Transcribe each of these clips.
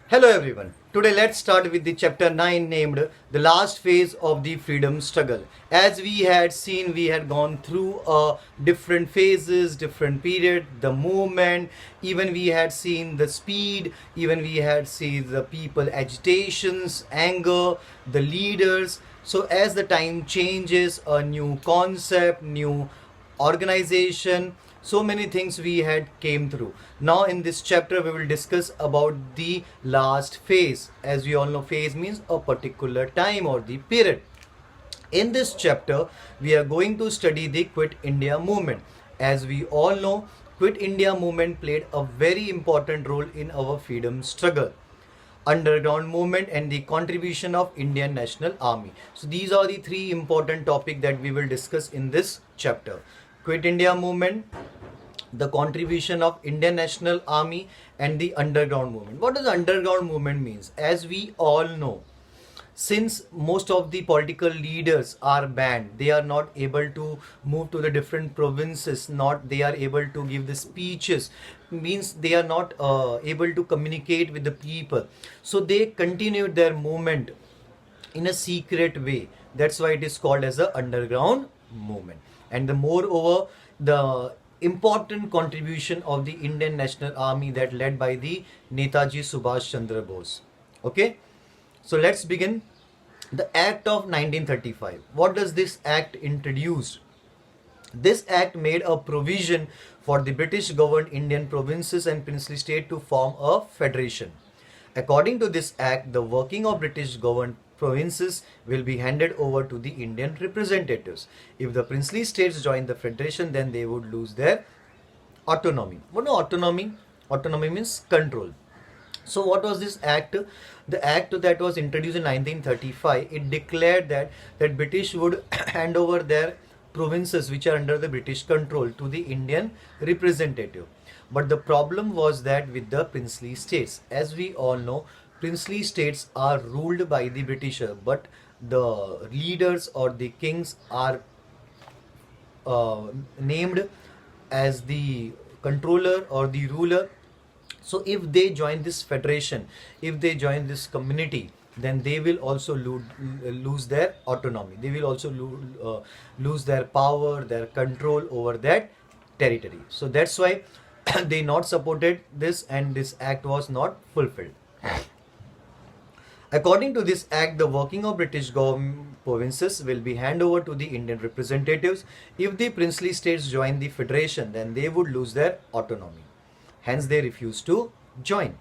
Hello everyone. Today let's start with the chapter 9 named The Last Phase of the Freedom Struggle. As we had seen, we had gone through different phases, different period, the movement, even we had seen the speed, even we had seen the people agitations, anger, the leaders. So as the time changes, a new concept, new organization, so many things we had came through. Now in this chapter we will discuss about the last phase. As we all know, phase means a particular time or the period. In this chapter we are going to study the Quit India movement. As we all know, Quit India movement played a very important role in our freedom struggle, underground movement, and the contribution of Indian National Army. So these are the three important topics that we will discuss in this chapter. Quit India movement, the contribution of Indian National Army, and the underground movement. What does the underground movement means? As we all know, since most of the political leaders are banned, they are not able to move to the different provinces, not they are able to give the speeches, means they are not able to communicate with the people, so they continued their movement in a secret way. That's why it is called as the underground movement. And the moreover, the important contribution of the Indian National Army that led by the Netaji Subhash Chandra Bose. Okay, so let's begin. The Act of 1935. What does this act introduce? This act made a provision for the British governed Indian provinces and princely state to form a federation. According to this act, the working of British governed provinces will be handed over to the Indian representatives. If the princely states join the federation, then they would lose their autonomy. What is autonomy? Autonomy means control. So what was this act? The act that was introduced in 1935, it declared that British would hand over their provinces which are under the British control to the Indian representative. But the problem was that with the princely states, as we all know, princely states are ruled by the Britisher, but the leaders or the kings are named as the controller or the ruler. So if they join this federation, if they join this community, then they will also lose their autonomy. They will also lose their power, their control over that territory. So that's why they not supported this, and this act was not fulfilled. According to this act, the working of British government provinces will be handed over to the Indian representatives. If the princely states join the federation, then they would lose their autonomy. Hence, they refused to join.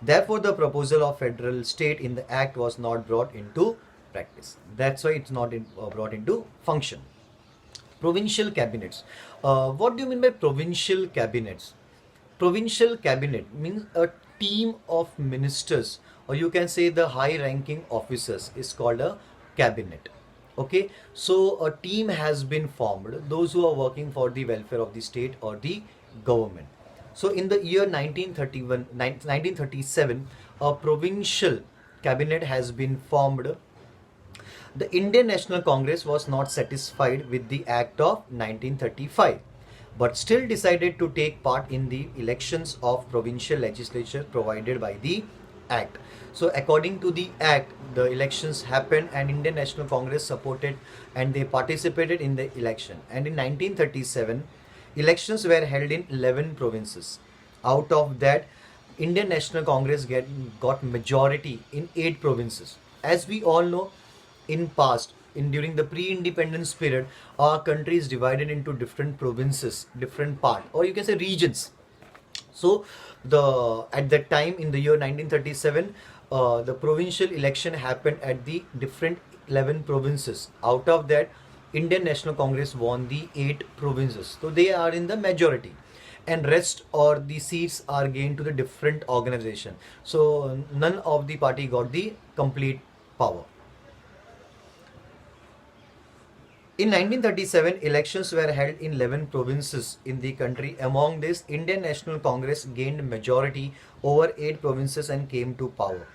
Therefore, the proposal of federal state in the act was not brought into practice. That's why it's not brought into function. Provincial cabinets. What do you mean by provincial cabinets? Provincial cabinet means a team of ministers, or you can say the high ranking officers, is called a cabinet. Okay, so a team has been formed, those who are working for the welfare of the state or the government. So in the year 1937, a provincial cabinet has been formed. The Indian National Congress was not satisfied with the Act of 1935, but still decided to take part in the elections of provincial legislature provided by the Act. So according to the Act, the elections happened and Indian National Congress supported and they participated in the election. And in 1937, elections were held in 11 provinces. Out of that, Indian National Congress got majority in 8 provinces. As we all know, in past, in during the pre-independence period, our country is divided into different provinces, different part, or you can say regions. So the at that time in the year 1937, the provincial election happened at the different 11 provinces. Out of that, Indian National Congress won the 8 provinces. So they are in the majority, and rest or the seats are gained to the different organization. So none of the party got the complete power. In 1937, elections were held in 11 provinces in the country. Among this, Indian National Congress gained majority over 8 provinces and came to power.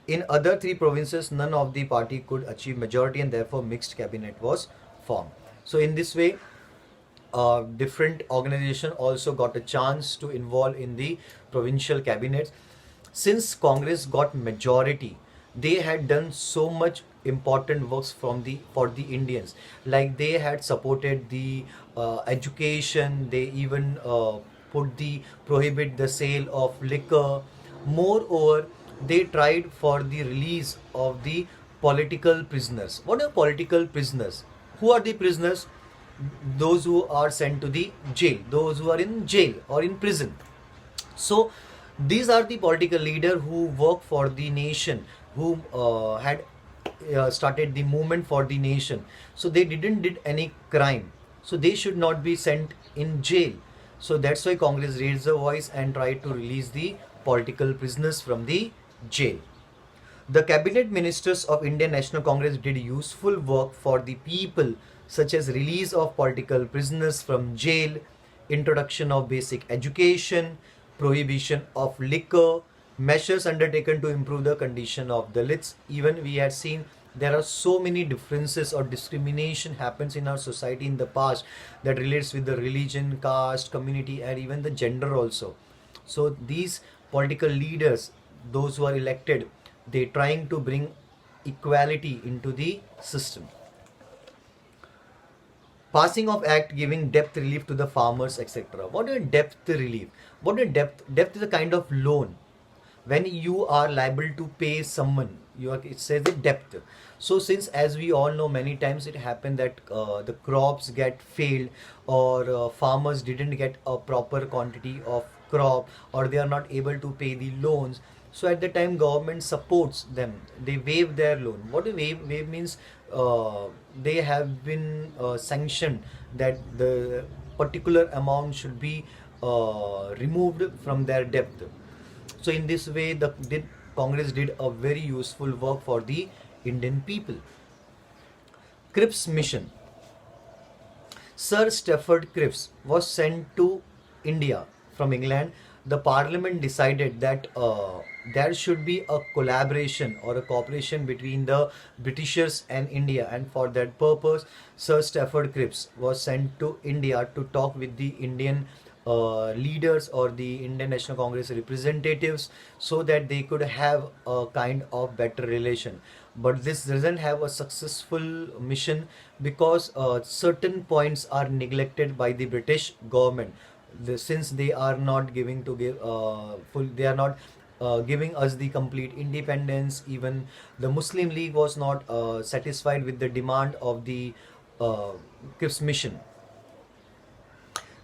In other 3 provinces, none of the party could achieve majority, and therefore mixed cabinet was formed. So in this way, different organization also got a chance to involve in the provincial cabinets. Since Congress got majority, they had done so much important works from the for the Indians. Like they had supported the education. They even put the prohibit the sale of liquor. Moreover, they tried for the release of the political prisoners. What are political prisoners? Who are the prisoners? Those who are sent to the jail, those who are in jail or in prison. So these are the political leader who work for the nation, who had started the movement for the nation. So they didn't did any crime, so they should not be sent in jail. So that's why Congress raised a voice and tried to release the political prisoners from the jail. The cabinet ministers of Indian National Congress did useful work for the people, such as release of political prisoners from jail, introduction of basic education, prohibition of liquor, measures undertaken to improve the condition of Dalits. Even we had seen there are so many differences or discrimination happens in our society in the past that relates with the religion, caste, community, and even the gender also. So these political leaders, those who are elected, they trying to bring equality into the system. Passing of act giving debt relief to the farmers, etc. What is debt relief? What is debt? Debt is a kind of loan. When you are liable to pay someone, you are, it says the debt. So since, as we all know, many times it happened that the crops get failed, or farmers didn't get a proper quantity of crop, or they are not able to pay the loans. So at the time government supports them, they waive their loan. What do waive means? They have been sanctioned that the particular amount should be removed from their debt. So in this way, Congress did a very useful work for the Indian people. Cripps mission. Sir Stafford Cripps was sent to India from England. The Parliament decided that there should be a collaboration or a cooperation between the Britishers and India, and for that purpose, Sir Stafford Cripps was sent to India to talk with the Indian leaders or the Indian National Congress representatives, so that they could have a kind of better relation. But this doesn't have a successful mission because certain points are neglected by the British government. Since they are not giving to give full, they are not giving us the complete independence. Even the Muslim League was not satisfied with the demand of the Cripps mission.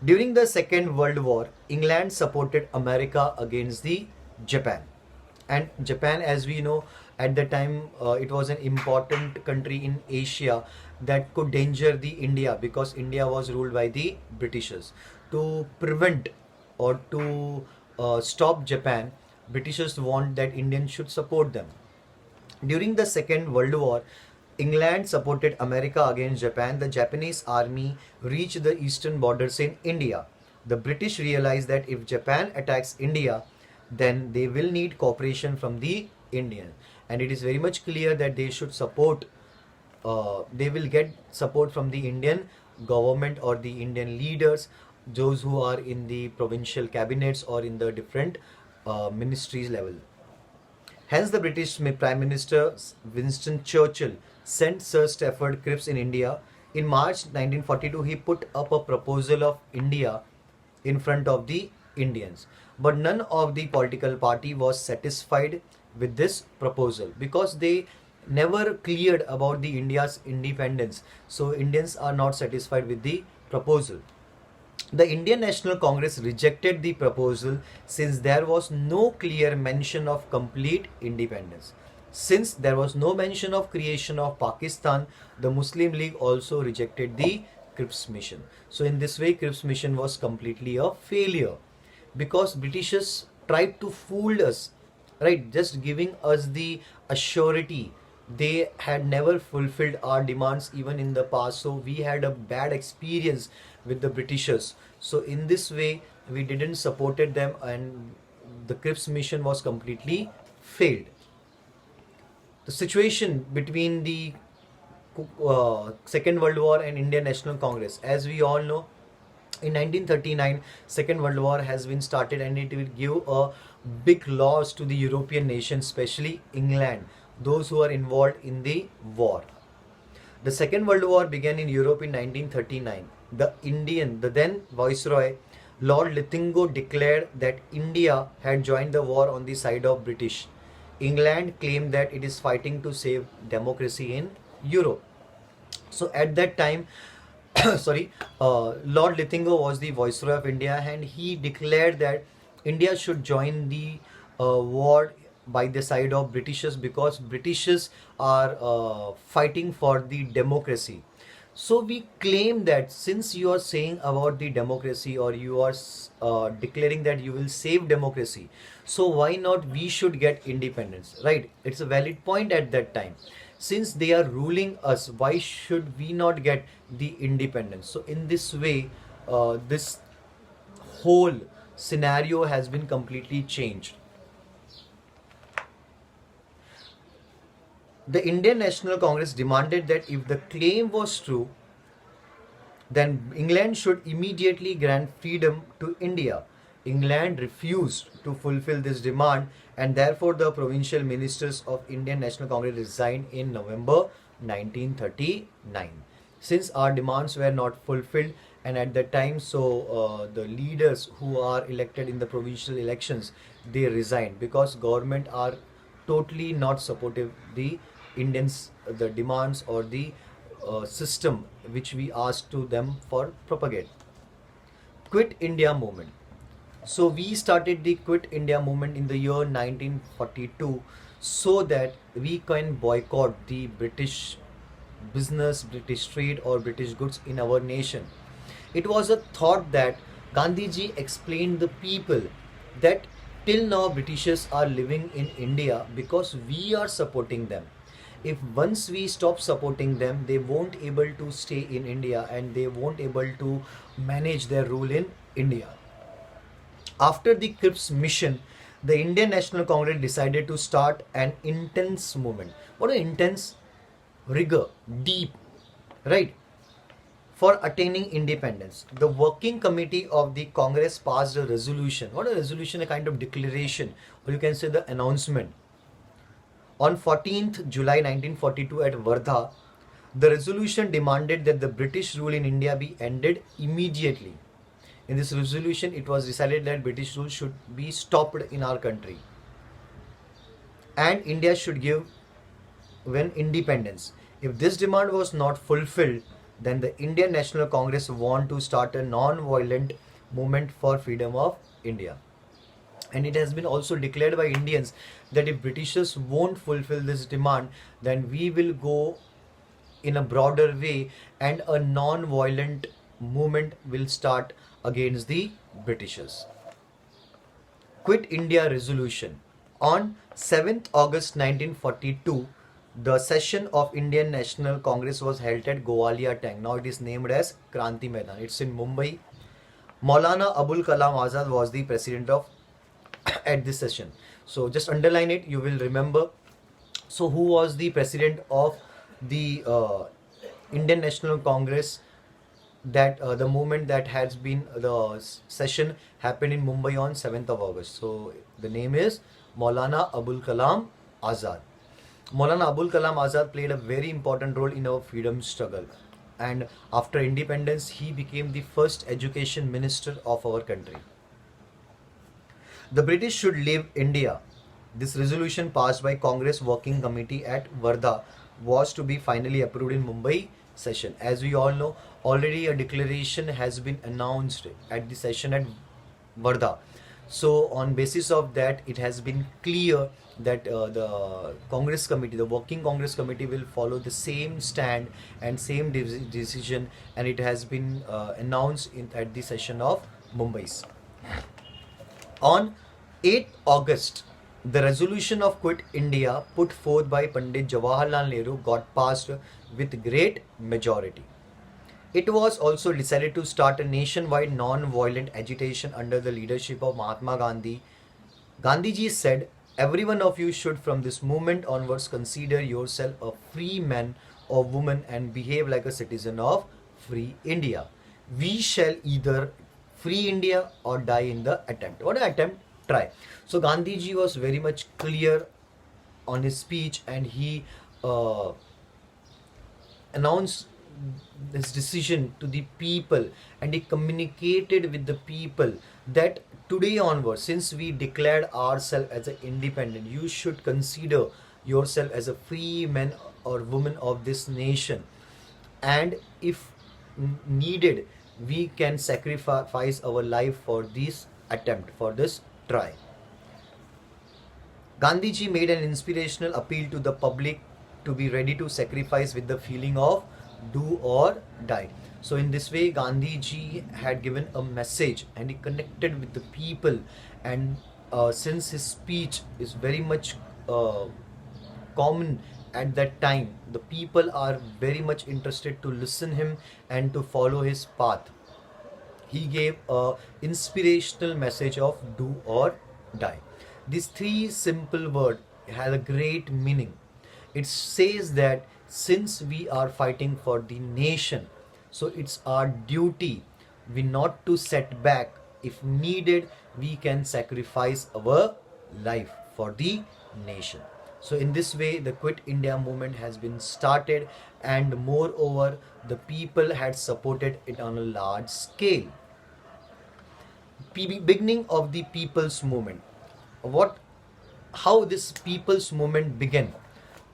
During the Second World War, England supported America against the Japan. And Japan, as we know, at the time it was an important country in Asia that could danger the India, because India was ruled by the Britishers. To prevent or to stop Japan, Britishers want that Indians should support them. During the Second World War, England supported America against Japan. The Japanese army reached the eastern borders in India. The British realized that if Japan attacks India, then they will need cooperation from the Indian. And it is very much clear that they should support, they will get support from the Indian government or the Indian leaders, those who are in the provincial cabinets or in the different ministries level. Hence, the British Prime Minister Winston Churchill sent Sir Stafford Cripps in India. In March 1942, he put up a proposal of India in front of the Indians. But none of the political party was satisfied with this proposal, because they never cleared about the India's independence. So Indians are not satisfied with the proposal. The Indian National Congress rejected the proposal since there was no clear mention of complete independence. Since there was no mention of creation of Pakistan, the Muslim League also rejected the Cripps mission. So in this way, Cripps mission was completely a failure, because Britishers tried to fool us, right? Just giving us the assurity. They had never fulfilled our demands even in the past. So we had a bad experience with the Britishers. So in this way, we didn't supported them, and the Cripps mission was completely failed. The situation between the Second World War and Indian National Congress, as we all know, In 1939, Second World War has been started, and it will give a big loss to the European nations, especially England, those who are involved in the war. The Second World War began in Europe in 1939. The then Viceroy, Lord Lithgow, declared that India had joined the war on the side of British. England claimed that it is fighting to save democracy in Europe. So at that time, sorry, Lord Lithgow was the Viceroy of India, and he declared that India should join the war by the side of Britishers, because Britishers are fighting for the democracy. So we claim that since you are saying about the democracy, or you are declaring that you will save democracy, so why not we should get independence, right? It's a valid point at that time. Since they are ruling us, why should we not get the independence? So in this way, this whole scenario has been completely changed. The Indian National Congress demanded that if the claim was true, then England should immediately grant freedom to India. England refused to fulfill this demand, and therefore the provincial ministers of Indian National Congress resigned in November 1939. Since our demands were not fulfilled, and at that time, so the leaders who are elected in the provincial elections, they resigned, because government are totally not supportive the Indians, the demands or the system which we asked to them for propagate. Quit India movement. So we started the Quit India movement in the year 1942, so that we can boycott the British business, British trade or British goods in our nation. It was a thought that Gandhiji explained the people that till now Britishers are living in India because we are supporting them. If once we stop supporting them, they won't able to stay in India, and they won't able to manage their rule in India. After the Cripps mission, the Indian National Congress decided to start an intense movement. What an intense? Rigor, deep, right? For attaining independence. The working committee of the Congress passed a resolution. What a resolution? A kind of declaration, or you can say the announcement. On 14th July 1942 at Wardha, the resolution demanded that the British rule in India be ended immediately. In this resolution, it was decided that British rule should be stopped in our country, and India should give when independence. If this demand was not fulfilled, then the Indian National Congress want to start a non-violent movement for freedom of India. And it has been also declared by Indians that if Britishers won't fulfill this demand, then we will go in a broader way, and a non-violent movement will start against the Britishers. Quit India resolution. On 7th August 1942, the session of Indian National Congress was held at Gowalia Tank. Now it is named as Kranti Maidan. It's in Mumbai. Maulana Abul Kalam Azad was the president of at this session. So just underline it, you will remember. So who was the president of the Indian National Congress, that the movement that has been the session happened in Mumbai on 7th of August. So the name is Maulana Abul Kalam Azad. Maulana Abul Kalam Azad played a very important role in our freedom struggle, and after independence he became the first education minister of our country. The British should leave India. This resolution passed by Congress Working Committee at Wardha was to be finally approved in Mumbai session. As we all know, already a declaration has been announced at the session at Wardha. So on basis of that, it has been clear that the Congress Committee, the Working Congress Committee, will follow the same stand and same decision, and it has been announced at the session of Mumbai's. On 8th August, the resolution of Quit India put forth by Pandit Jawaharlal Nehru got passed with great majority. It was also decided to start a nationwide non-violent agitation under the leadership of Mahatma Gandhi. Gandhiji said, "Every one of you should from this moment onwards consider yourself a free man or woman and behave like a citizen of free India. We shall either free India or die in the attempt. What an attempt? Try. So Gandhiji was very much clear on his speech, and he uh, announced this decision to the people, and he communicated with the people that today onwards, since we declared ourselves as an independent, you should consider yourself as a free man or woman of this nation, and if needed, we can sacrifice our life for this attempt, for this try. Gandhiji made an inspirational appeal to the public to be ready to sacrifice with the feeling of do or die. So, in this way, Gandhiji had given a message, and he connected with the people. And since his speech is very much common at that time, the people are very much interested to listen him and to follow his path. He gave a inspirational message of do or die. These three simple words have a great meaning. It says that since we are fighting for the nation, so it's our duty we not to set back. If needed, we can sacrifice our life for the nation. So in this way, the Quit India movement has been started, and moreover, the people had supported it on a large scale. Beginning of the people's movement. What, how this people's movement began?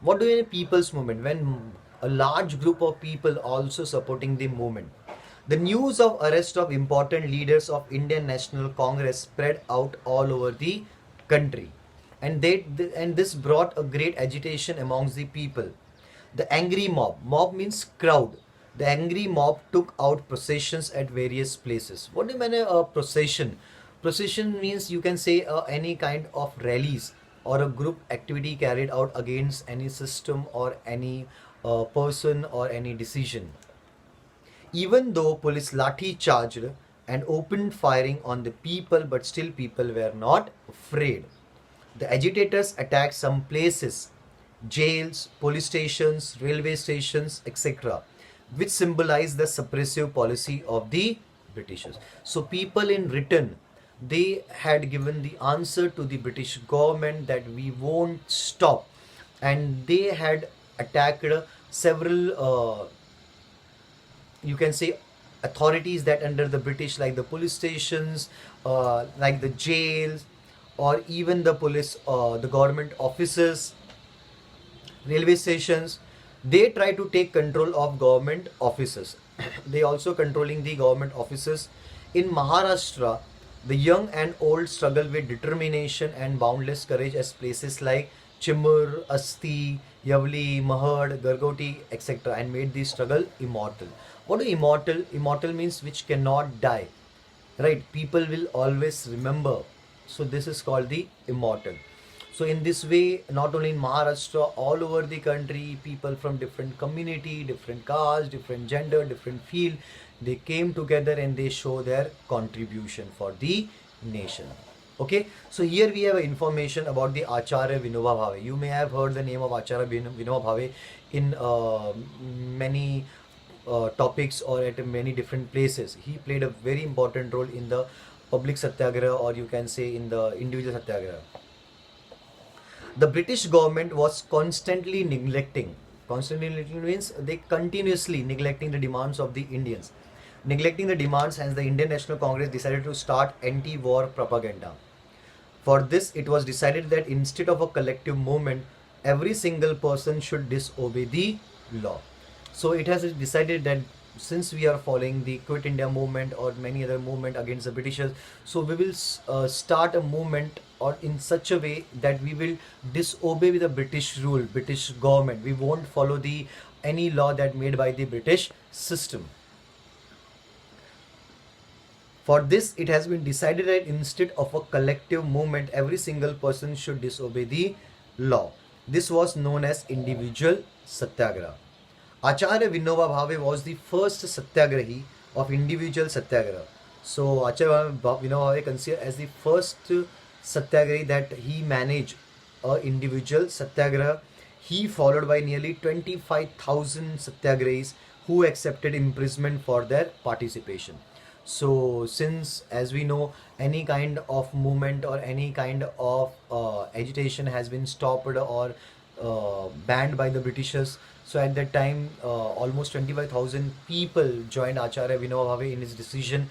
What do you mean people's movement? When a large group of people also supporting the movement. The news of arrest of important leaders of Indian National Congress spread out all over the country, and this brought a great agitation amongst the people. The angry mob. Mob means crowd. The angry mob took out processions at various places. What do you mean a procession? Procession means, you can say, any kind of rallies or a group activity carried out against any system or any person or any decision. Even though police lathi charged and opened firing on the people, but still people were not afraid. The agitators attacked some places, jails, police stations, railway stations, etc., which symbolize the suppressive policy of the Britishers. So people in return, they had given the answer to the British government that we won't stop, and they had attacked several you can say authorities that under the British, like the police stations, like the jails, or even the police, the government offices, railway stations. They try to take control of government offices. They also controlling the government offices. In Maharashtra, the young and old struggle with determination and boundless courage as places like Chimur, Asti, Yavli, Mahad, Gargoti, etc., and made the struggle immortal. What do immortal? Immortal means which cannot die, right? People will always remember. So this is called the immortal. So in this way, not only in Maharashtra, all over the country, people from different community, different caste, different gender, different field, they came together and they show their contribution for the nation. Okay, so here we have information about the Acharya Vinoba Bhave. You may have heard the name of Acharya Vinoba Bhave in many topics or at many different places. He played a very important role in the public satyagraha, or you can say in the individual satyagraha. The British government was constantly neglecting. Constantly neglecting means they continuously neglecting the demands of the Indians. Neglecting the demands, hence the Indian National Congress decided to start anti-war propaganda. For this, it was decided that instead of a collective movement, every single person should disobey the law. So it has decided that since we are following the Quit India movement or many other movement against the Britishers, so we will start a movement or in such a way that we will disobey with the British rule, British government. We won't follow the any law that made by the British system. For this, it has been decided that instead of a collective movement, every single person should disobey the law. This was known as individual satyagraha. Acharya Vinoba Bhave was the first satyagrahi of individual satyagraha. So Acharya Vinoba Bhave considered as the first satyagrahi that he managed a individual satyagraha. He followed by nearly 25,000 satyagrahis who accepted imprisonment for their participation. So since, as we know, any kind of movement or any kind of agitation has been stopped or banned by the Britishers, so at that time almost 25,000 people joined Acharya Vinoba Bhave in his decision,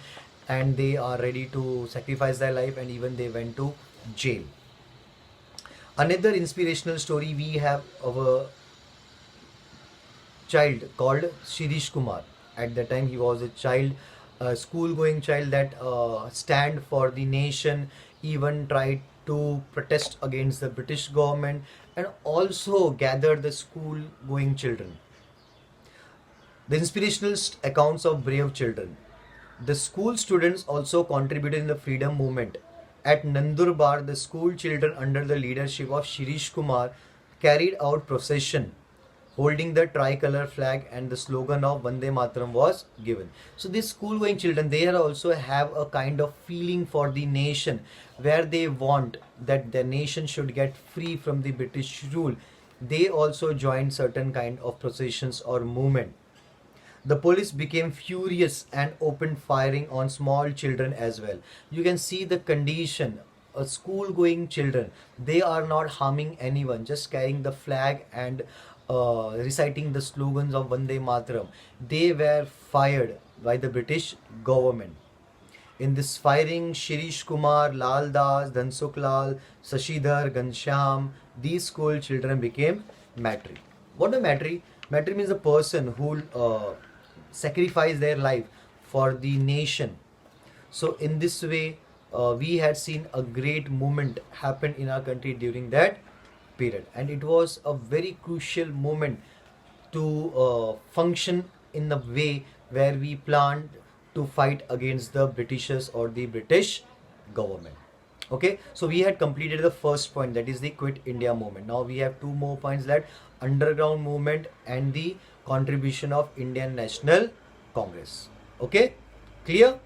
and they are ready to sacrifice their life, and even they went to jail. Another inspirational story, we have of a child called Shirish Kumar. At that time, he was a child, a school-going child that stand for the nation, even tried to protest against the British government, and also gathered the school-going children. The inspirational accounts of brave children. The school students also contributed in the freedom movement. At Nandurbar, the school children under the leadership of Shirish Kumar carried out procession holding the tricolor flag, and the slogan of Vande Mataram was given. So these school going children, they also have a kind of feeling for the nation, where they want that the nation should get free from the British rule. They also joined certain kind of processions or movement. The police became furious and opened firing on small children as well. You can see the condition. School going children, they are not harming anyone, just carrying the flag and reciting the slogans of Vande Mataram. They were fired by the British government. In this firing, Shirish Kumar, Lal Das, Dhansukh Lal, Sashidhar, Ghanshyam, these school children became matri. What a matri? Matri means a person who sacrificed their life for the nation. So in this way, we had seen a great movement happen in our country during that period, and it was a very crucial moment to function in the way where we planned to fight against the Britishers or the British government. Okay, so we had completed the first point, that is the Quit India movement. Now we have two more points, that underground movement and the contribution of Indian National Congress. Okay, clear?